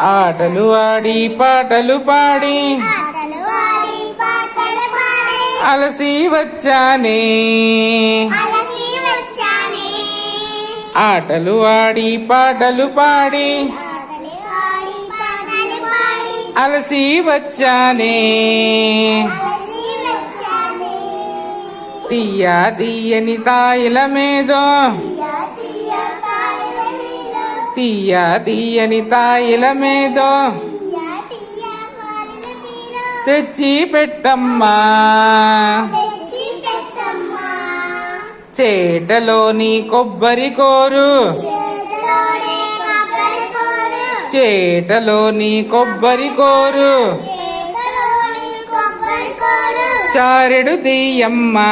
ఆటలు ఆడి పాటలు పాడి అలసి వచ్చానే. ఆటలు ఆడి పాటలు పాడి అలసి వచ్చానే. తీయా తీయని తాయిల మీదో తీయా తీయని తాయిల మీదో తెచ్చి పెట్టమ్మా. చేటలోని కొబ్బరి కోరు చేటలోని కొబ్బరి కోరు చారెడు తీయమ్మా.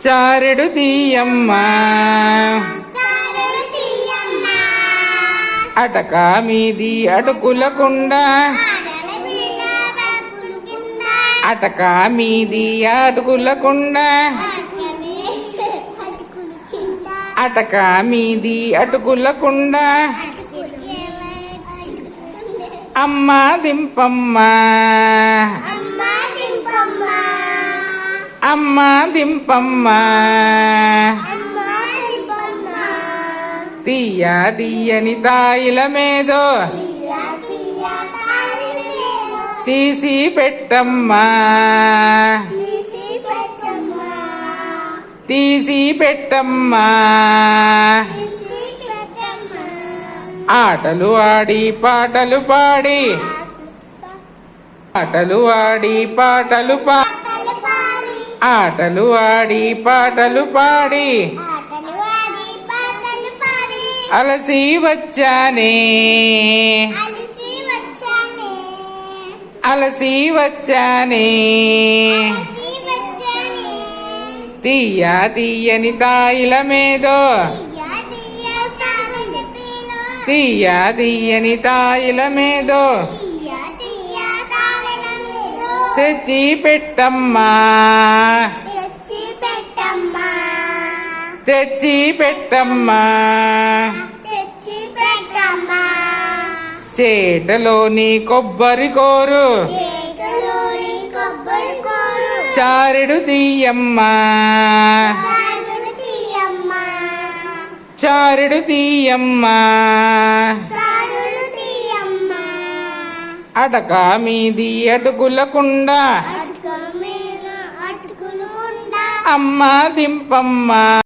చారెడు తీయమ్మా. అటకా మీది అటుకులకుండా అటకా మీది అటుకులకుండా అటకా మీది అటుకులకుండా అమ్మా దింపమ్మా. అమ్మా దింపమ్మా. తీయా తీయని తాయిల మీదో తీసి పెట్టమ్మా. తీసి పెట్టమ్మా. ఆటలు ఆడి పాటలు పాడి ఆటలు ఆడి పాటలు ఆటలు ఆడి పాటలు పాడి అలసి వచ్చానే. అలసి వచ్చానే. తీయా తీయని తాయిల మీదో తీయా తీయని తాయిల మీదో తెచ్చి పెట్టమ్మా. తెచ్చి పెట్టమ్మా. చేటలోని కొబ్బరి కోరు చారెడు తీయమ్మా. చారెడు తీయమ్మా. అటకా మీది అటుకులకుండా అమ్మా దింపమ్మా.